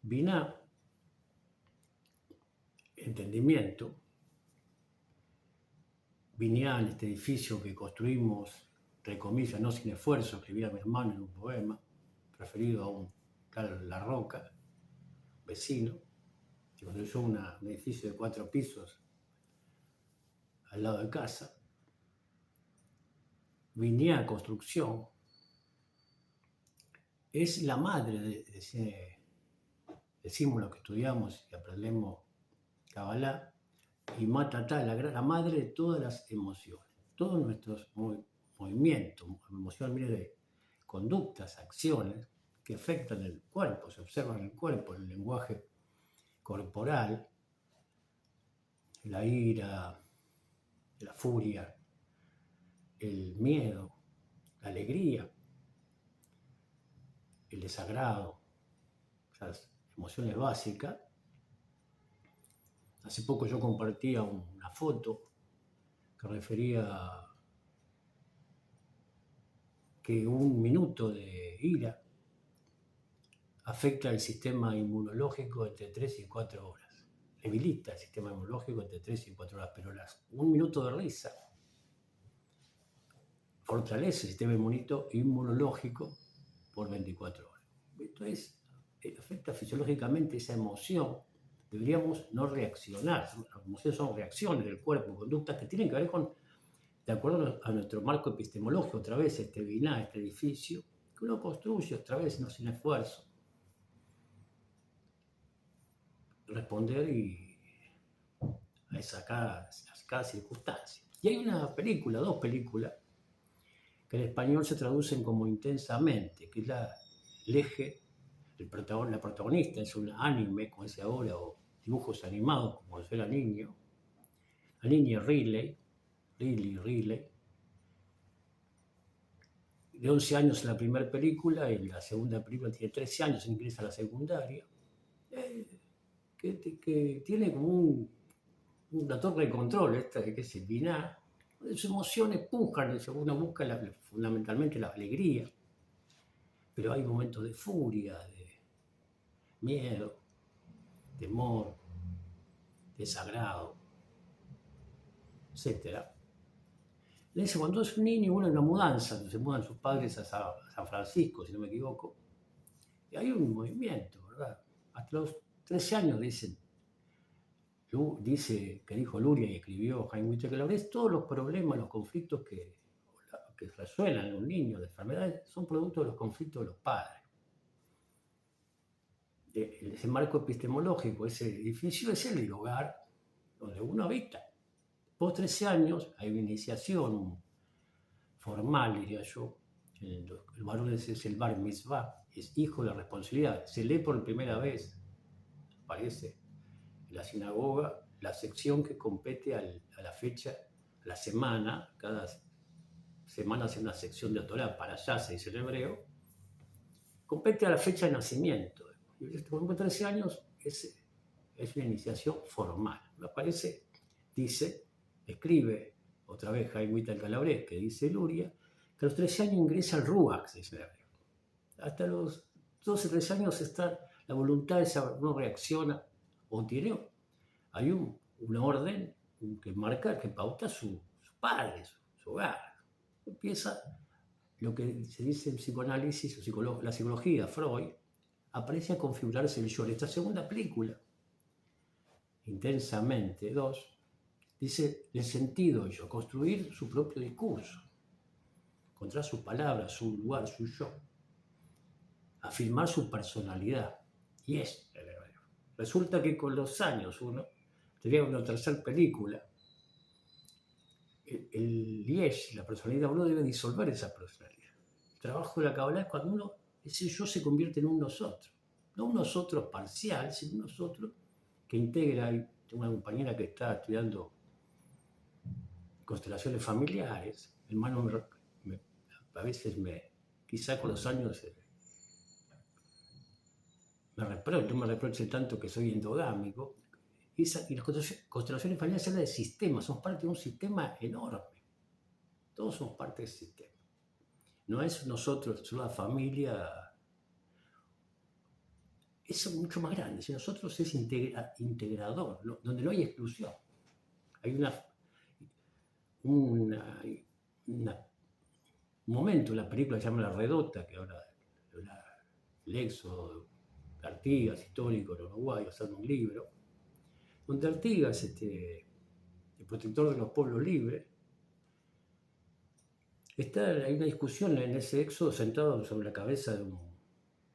Binah, entendimiento, Binah, este edificio que construimos, entre comillas, no sin esfuerzo, escribía mi hermano en un poema, referido a un tal La Roca, vecino, que construyó un edificio de 4 pisos al lado de casa. Binah Construcción es la madre decimos lo que estudiamos y aprendemos Kabbalah, y Matatá, la madre de todas las emociones, todos nuestros movimientos, emociones de conductas, acciones que afectan el cuerpo, se observan en el cuerpo, el lenguaje corporal, la ira, la furia, el miedo, la alegría, el desagrado, esas emociones básicas. Hace poco yo compartía una foto que refería que un minuto de ira afecta el sistema inmunológico entre 3 y 4 horas. Debilita el sistema inmunológico entre 3 y 4 horas, pero un minuto de risa fortalece el sistema inmunológico por 24 horas. Esto afecta fisiológicamente esa emoción. Deberíamos no reaccionar. Las emociones son reacciones del cuerpo, conductas que tienen que ver con, de acuerdo a nuestro marco epistemológico, otra vez Binah, este edificio, que uno construye otra vez, no sin esfuerzo. Responder a cada circunstancia. Y hay una película, 2 películas, que en español se traducen como Intensamente, que es el eje, la protagonista es un anime, como dice ahora, o dibujos animados, como yo era niño. La niña Riley, de 11 años en la primera película, y en la segunda película tiene 13 años, ingresa a la secundaria, que tiene como una torre de control, esta que es el Binah. Sus emociones pujan, uno busca fundamentalmente la alegría, pero hay momentos de furia, de miedo, temor, desagrado, etc. Cuando es un niño, uno en una mudanza, se mudan sus padres a San Francisco, si no me equivoco, y hay un movimiento, ¿verdad? Hasta los 13 años que dijo Luria y escribió Jaime Huitrago, todos los problemas, los conflictos que resuenan en un niño de enfermedades son producto de los conflictos de los padres. Ese marco epistemológico, ese edificio es el hogar donde uno habita. Después de 13 años hay una iniciación formal, diría yo. El varón es el bar mitzvah, es hijo de la responsabilidad. Se lee por primera vez, aparece en la sinagoga, la sección que compete a la fecha, a la semana. Cada semana hace una sección de Torah, para allá se dice en hebreo, compete a la fecha de nacimiento. Y con 13 años es una iniciación formal. Me parece, escribe otra vez Jaime Huitrago, que dice Luria, que a los 13 años ingresa el Ruach, se dice en hebreo. Hasta los 12, 13 años está la voluntad, uno reacciona, o hay una orden que marca, que pauta su padre, su hogar. Empieza lo que se dice en psicoanálisis, la psicología, Freud, aparece a configurarse el yo. En esta segunda película, Intensamente 2, dice el sentido yo, construir su propio discurso, encontrar sus palabras, su lugar, su yo, afirmar su personalidad. Y resulta que con los años uno tenía una tercera película. El Yesh, la personalidad, uno debe disolver esa personalidad. El trabajo de la Kabbalah es cuando ese yo se convierte en un nosotros. No un nosotros parcial, sino un nosotros que integra. Tengo una compañera que está estudiando constelaciones familiares. Mi hermano a veces quizá con los años no me reproche tanto que soy endogámico. Y las constelaciones familiares hablan de sistemas, somos parte de un sistema enorme. Todos somos parte del sistema. No es nosotros, es una familia. es mucho más grande. Si nosotros es integrador, donde no hay exclusión. Hay una- un momento en la película que se llama La Redota, que habla del éxodo de Artigas, histórico en Uruguay, basado en un libro, donde Artigas, el protector de los pueblos libres, hay una discusión en ese éxodo sentado sobre la cabeza de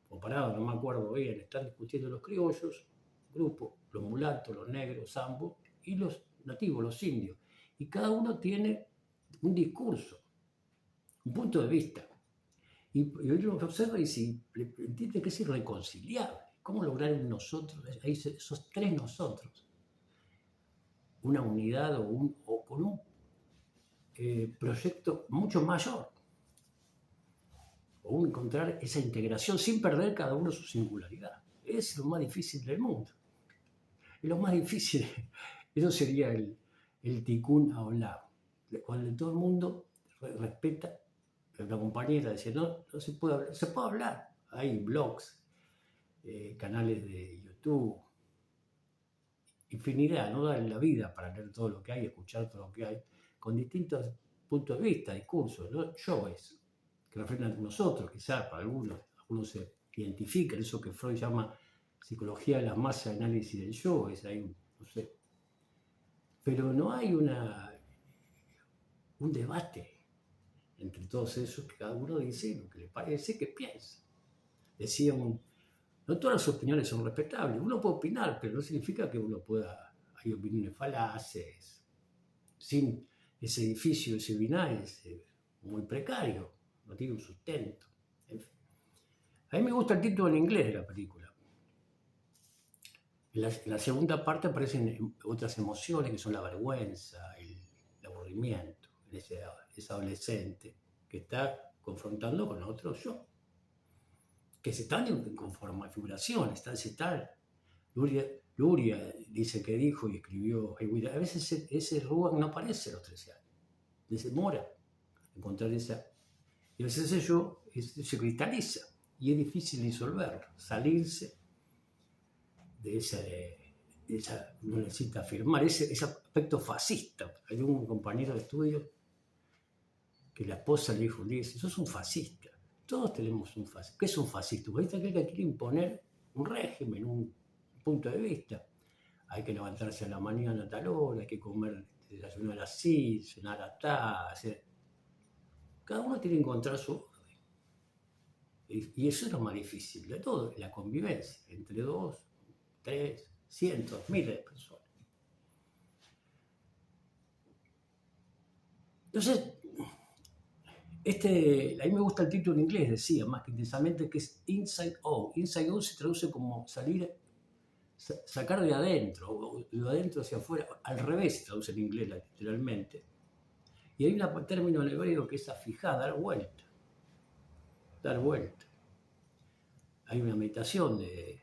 o parado, no me acuerdo bien, están discutiendo los criollos, grupo, los mulatos, los negros, ambos, y los nativos, los indios. Y cada uno tiene un discurso, un punto de vista. Y hoy lo observa y entiende que es irreconciliable. ¿Cómo lograr un nosotros, esos tres nosotros, una unidad o con un proyecto mucho mayor? O encontrar esa integración sin perder cada uno su singularidad. Es lo más difícil del mundo. Y lo más difícil, eso sería el tikkun olam, cuando todo el mundo respeta. La compañera decía, no se puede hablar, se puede hablar. Hay blogs, canales de YouTube, infinidad, no da la vida para leer todo lo que hay, escuchar todo lo que hay, con distintos puntos de vista, discursos, ¿no? Yoes, que reflejan a nosotros, quizás para algunos se identifican, eso que Freud llama psicología de la masa, análisis del yo, no sé. Pero no hay un debate entre todos esos que cada uno dice lo que le parece que piensa. Decía no todas las opiniones son respetables, uno puede opinar, pero no significa que uno pueda, hay opiniones falaces, sin ese edificio, ese Binah es muy precario, no tiene un sustento. En fin. A mí me gusta el título en inglés de la película. En la segunda parte aparecen otras emociones que son la vergüenza, el aburrimiento, ese adolescente que está confrontando con otro yo, que se están en configuración, Luria dice que dijo y escribió, a veces ese Ruan no aparece a los 13 años, se demora encontrar esa, y a veces ese yo se cristaliza y es difícil disolverlo, salirse de esa no necesita afirmar ese aspecto fascista. Hay un compañero de estudio que la esposa le dijo, sos un fascista. Todos tenemos un fascista. ¿Qué es un fascista? Un fascista es aquel que quiere imponer un régimen, un punto de vista. Hay que levantarse a la mañana a tal hora, hay que comer, desayunar así, cenar atá, Cada uno tiene que encontrar su orden. Y eso es lo más difícil de todo, la convivencia entre 2, 3, cientos, miles de personas. Entonces, a mí me gusta el título en inglés, decía, más que intensamente, que es Inside Out. Inside Out se traduce como salir, sacar de adentro, o de adentro hacia afuera. Al revés se traduce en inglés literalmente. Y hay un término en hebreo que es afijá, dar vuelta. Dar vuelta. Hay una meditación de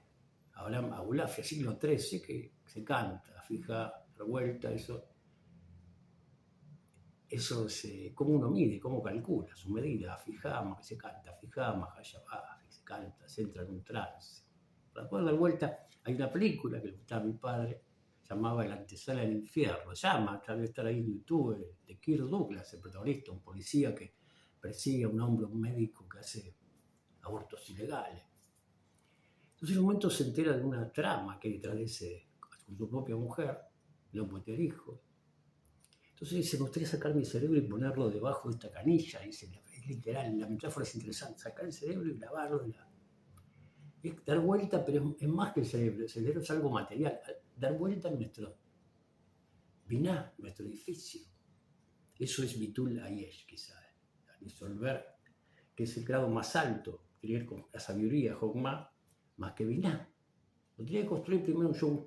Abraham Abulafia, siglo XIII, que se canta, afijá, dar vuelta, eso es cómo uno mide, cómo calcula su medida, fijama, que se canta, fijama, hayabá, que se canta, se entra en un trance. Para poder dar vuelta, hay una película que le gustaba a mi padre, llamaba El antesala del infierno, tal vez estar ahí en YouTube, de Kirk Douglas, el protagonista, un policía que persigue a un hombre, un médico que hace abortos ilegales. Entonces en un momento se entera de una trama que hay detrás de ese, con su propia mujer, no puede tener hijos. Entonces dice, me gustaría sacar mi cerebro y ponerlo debajo de esta canilla. Dice, es literal, la metáfora es interesante, sacar el cerebro y lavarlo. Es dar vuelta, pero es más que el cerebro es algo material. Dar vuelta en nuestro Binah, nuestro edificio. Eso es Bitul Ayesh, quizás. Disolver, que es el grado más alto, tener la sabiduría, Jogma, más que Binah. Lo tenía que construir primero yo.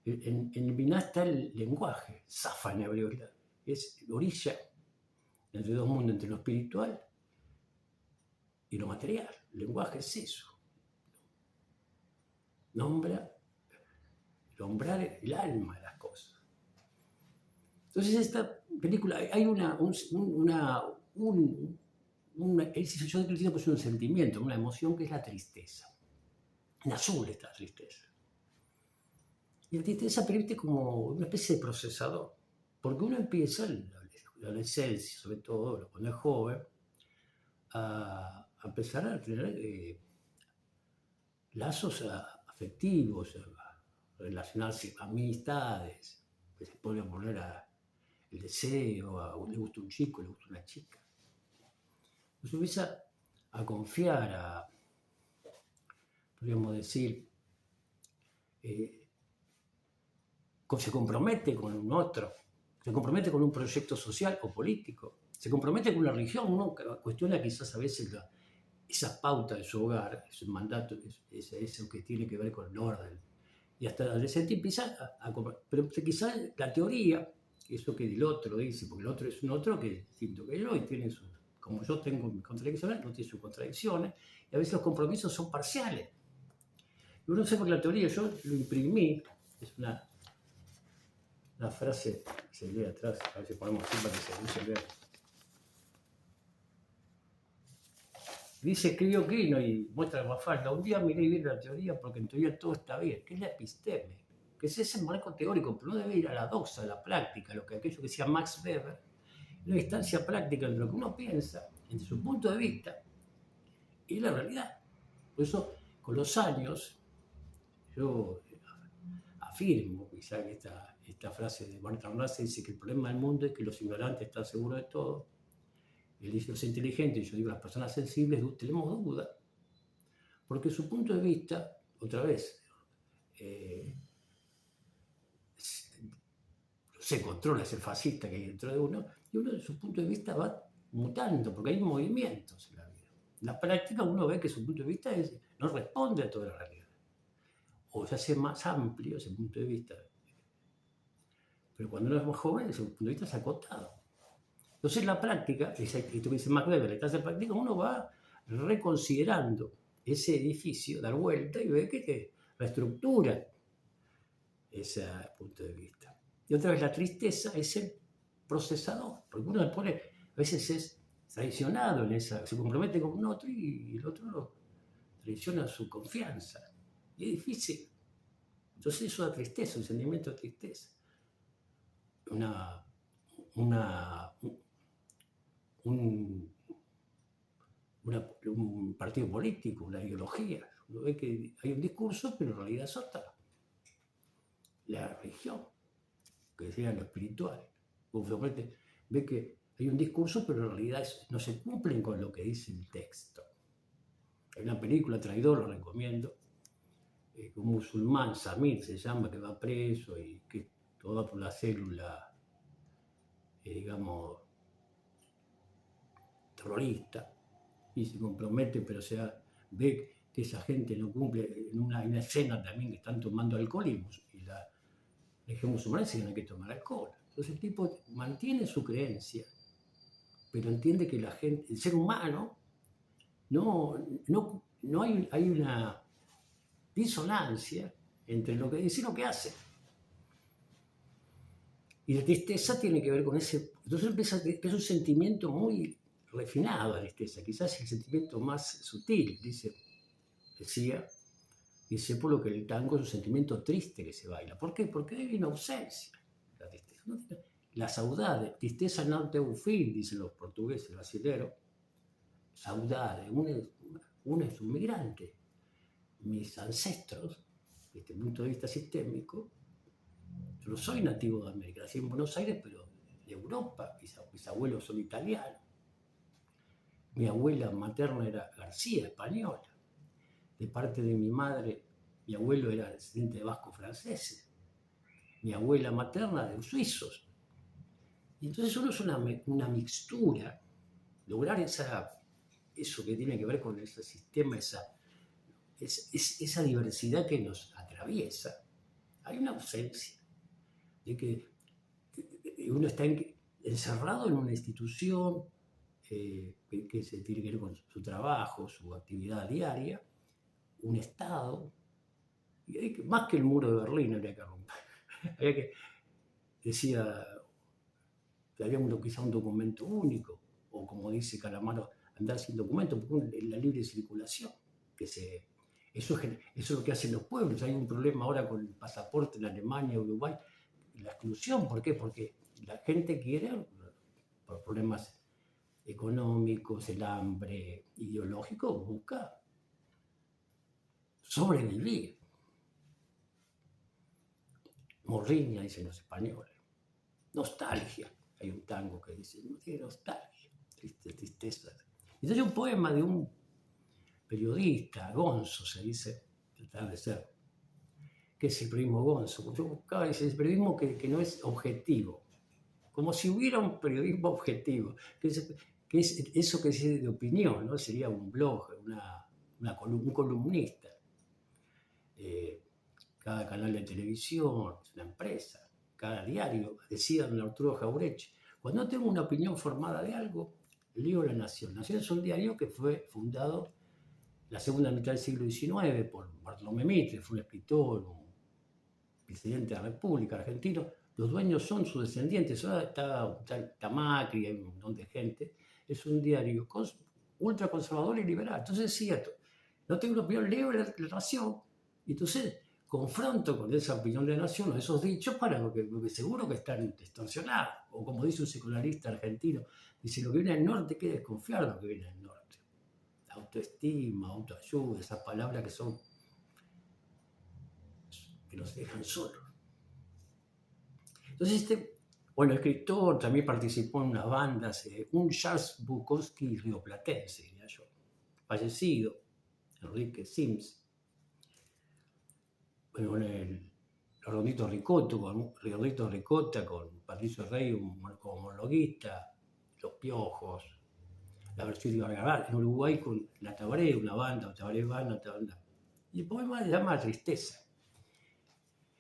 En el Binah está el lenguaje, Safa en hebreo, es la orilla entre dos mundos, entre lo espiritual y lo material. El lenguaje es eso. Nombrar el alma de las cosas. Entonces esta película, hay yo entiendo que es un sentimiento, una emoción que es la tristeza. en azul esta tristeza. Y la tristeza permite como una especie de procesador, porque uno empieza en la adolescencia, sobre todo cuando es joven, a empezar a tener lazos afectivos, a relacionarse, amistades, que se puede poner el deseo, le gusta un chico, le gusta una chica. Entonces empieza a confiar, podríamos decir, se compromete con un otro, se compromete con un proyecto social o político, se compromete con la religión. Uno cuestiona quizás a veces esa pauta de su hogar, ese mandato, eso que tiene que ver con el orden. Y hasta el adolescente empieza pero quizás la teoría, eso que el otro dice, porque el otro es un otro que es distinto que yo y tiene como yo tengo mis contradicciones, no tiene sus contradicciones, y a veces los compromisos son parciales. Y uno sabe por la teoría, yo lo imprimí, es una frase que se lee atrás, a ver si ponemos aquí para que se vea. Dice, escribió Quino y muestra Mafalda, un día miré bien la teoría porque en teoría todo está bien, que es la episteme, que es ese marco teórico, pero no debe ir a la doxa, a la práctica, aquello que decía Max Weber, una instancia práctica entre lo que uno piensa, entre su punto de vista y la realidad. Por eso, con los años, yo afirmo, quizá que esta frase de Bertrand Russell dice que el problema del mundo es que los ignorantes están seguros de todo, y los inteligentes, yo digo las personas sensibles, tenemos duda, porque su punto de vista, otra vez, se controla ese fascista que hay dentro de uno, y uno de su punto de vista va mutando, porque hay movimientos en la vida. En la práctica uno ve que su punto de vista no responde a toda la realidad, o se hace más amplio ese punto de vista. Pero cuando uno es más joven, ese punto de vista es acotado. Entonces, en la práctica, esto que dice Max Weber, la clase práctica, uno va reconsiderando ese edificio, dar vuelta y ve que reestructura ese punto de vista. Y otra vez, la tristeza es el procesador, porque uno a veces es traicionado en esa, se compromete con un otro y el otro lo traiciona su confianza. Y es difícil. Entonces, eso da tristeza, un sentimiento de tristeza. Un partido político, una ideología. Uno ve que hay un discurso, pero en realidad es otra. La religión, que sería lo espiritual. Uno ve que hay un discurso, pero en realidad no se cumplen con lo que dice el texto. Hay una película, Traidor, lo recomiendo, un musulmán, Samir se llama, que va preso y que toda por la célula, digamos, terrorista, y se compromete, pero ve que esa gente no cumple. En una escena también que están tomando alcohol y la región musulmana dice que no hay que tomar alcohol. Entonces el tipo mantiene su creencia, pero entiende que la gente, el ser humano, no hay una disonancia entre lo que dice y lo que hace. Y la tristeza tiene que ver con ese. Entonces es un sentimiento muy refinado, la tristeza, quizás el sentimiento más sutil, decía, por lo que el tango es un sentimiento triste que se baila. ¿Por qué? Porque hay una ausencia, la tristeza. La saudade, tristeza non te un fin, dicen los portugueses, brasileños. Saudade, uno es un migrante. Mis ancestros, desde este punto de vista sistémico, yo no soy nativo de América, nací en Buenos Aires, pero de Europa, mis abuelos son italianos. Mi abuela materna era García, española. De parte de mi madre, mi abuelo era descendiente de vascos franceses. Mi abuela materna de suizos. Y entonces uno es una mixtura. Lograr eso que tiene que ver con ese sistema, esa diversidad que nos atraviesa. Hay una ausencia de que uno está encerrado en una institución que se tiene que ver con su trabajo, su actividad diaria, un Estado, y más que el muro de Berlín habría que romper. Decía que había quizá un documento único, o como dice Calamaro, andar sin documento, porque la libre circulación, Eso es lo que hacen los pueblos. Hay un problema ahora con el pasaporte en Alemania, Uruguay, la exclusión. ¿Por qué? Porque la gente quiere, por problemas económicos, el hambre ideológico, busca sobrevivir. Morriña, dicen los españoles. Nostalgia. Hay un tango que dice, no tiene nostalgia, tristeza. Entonces hay un poema de un periodista, Gonzo se dice, tratar de ser, que es el periodismo Gonzo. Yo buscaba ese periodismo que no es objetivo, como si hubiera un periodismo objetivo, que es eso que es de opinión, ¿no? Sería un blog, un columnista. Cada canal de televisión es una empresa, cada diario, decía don Arturo Jaureche. Cuando tengo una opinión formada de algo, leo La Nación. La Nación es un diario que fue fundado en la segunda mitad del siglo XIX por Bartolomé Mitre, fue un escritor, un presidente de la República argentino. Los dueños son sus descendientes. Ahora está Macri, hay un montón de gente. Es un diario ultraconservador y liberal. Entonces es cierto, no tengo una opinión, leo la Nación, y entonces confronto con esa opinión de la Nación, esos dichos, porque seguro que están distorsionados. O como dice un secularista argentino, dice, lo que viene del norte hay que desconfiar de lo que viene del norte. Autoestima, autoayuda, esas palabras que nos dejan solos. Entonces escritor, también participó en unas bandas, un Charles Bukowski rioplatense, diría yo, fallecido, Enrique Sims. Bueno, Rondito Ricota con Patricio Rey como monologuista, Los Piojos, la versión de Gargabal, en Uruguay con La Tabaré, una banda. Y el poema se llama Tristeza.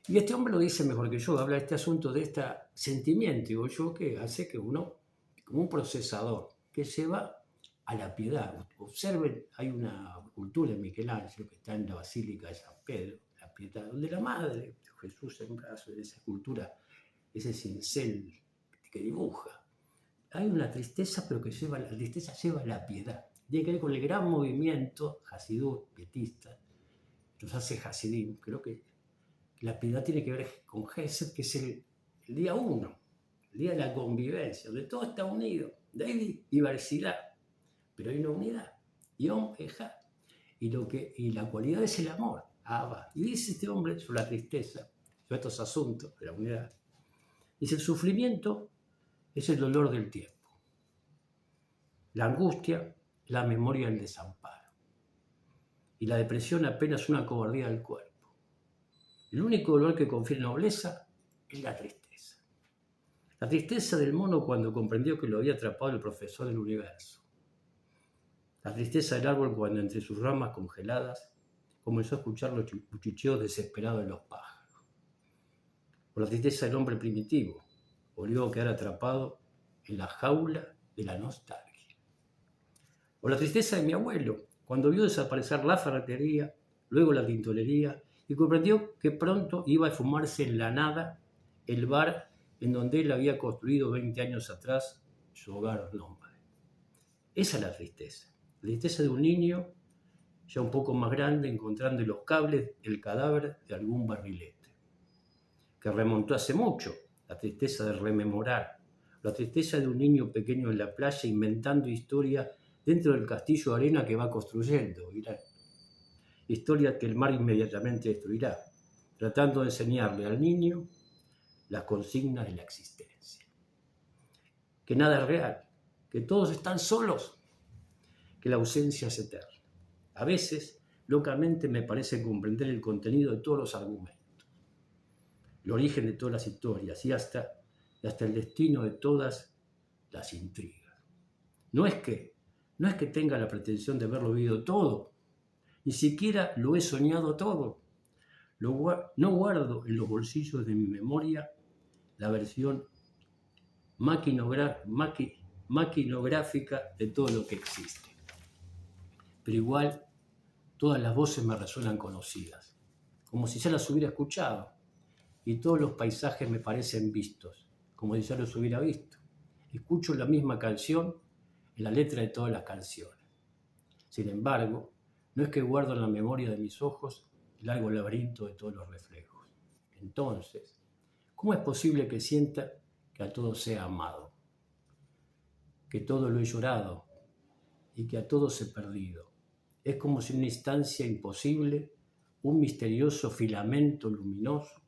Y este hombre lo dice mejor que yo, habla de este asunto, de este sentimiento, digo yo, que hace que uno, como un procesador, que lleva a la piedad. Observen, hay una cultura en Michelangelo que está en la Basílica de San Pedro, la piedad, donde la madre, Jesús en brazos, de esa escultura, ese cincel que dibuja. Hay una tristeza, pero la tristeza lleva a la piedad. Tiene que ver con el gran movimiento hasidú, pietista, que nos hace Hasidim. Creo que la piedad tiene que ver con Gesed, que es el día uno, el día de la convivencia, donde todo está unido. De ahí diversidad, pero hay una unidad. Yom Ejad. Y la cualidad es el amor. Abba. Y dice este hombre sobre la tristeza, sobre estos asuntos de la unidad. Dice, el sufrimiento es el dolor del tiempo. La angustia, la memoria del desamparo. Y la depresión apenas una cobardía del cuerpo. El único dolor que confiere nobleza es la tristeza. La tristeza del mono cuando comprendió que lo había atrapado el profesor del universo. La tristeza del árbol cuando entre sus ramas congeladas comenzó a escuchar los cuchicheos desesperados de los pájaros. O la tristeza del hombre primitivo, volvió a quedar atrapado en la jaula de la nostalgia. O la tristeza de mi abuelo, cuando vio desaparecer la ferretería, luego la tintorería, y comprendió que pronto iba a esfumarse en la nada el bar en donde él había construido 20 años atrás su hogar nómade. Esa es la tristeza de un niño ya un poco más grande encontrando en los cables el cadáver de algún barrilete, que remontó hace mucho, la tristeza de rememorar, la tristeza de un niño pequeño en la playa inventando historia dentro del castillo de arena que va construyendo, historia que el mar inmediatamente destruirá, tratando de enseñarle al niño las consignas de la existencia. Que nada es real, que todos están solos, que la ausencia es eterna. A veces, locamente, me parece comprender el contenido de todos los argumentos, el origen de todas las historias y hasta el destino de todas las intrigas. No es que tenga la pretensión de haberlo vivido todo, ni siquiera lo he soñado todo. No guardo en los bolsillos de mi memoria la versión maquinográfica de todo lo que existe. Pero igual, todas las voces me resuenan conocidas, como si ya las hubiera escuchado, y todos los paisajes me parecen vistos, como si ya los hubiera visto. Escucho la misma canción en la letra de todas las canciones. Sin embargo, no es que guardo en la memoria de mis ojos el largo laberinto de todos los reflejos. Entonces, ¿cómo es posible que sienta que a todo sea amado? Que todo lo he llorado y que a todos he perdido. Es como si en una instancia imposible, un misterioso filamento luminoso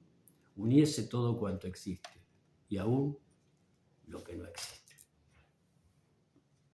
uniese todo cuanto existe y aún lo que no existe.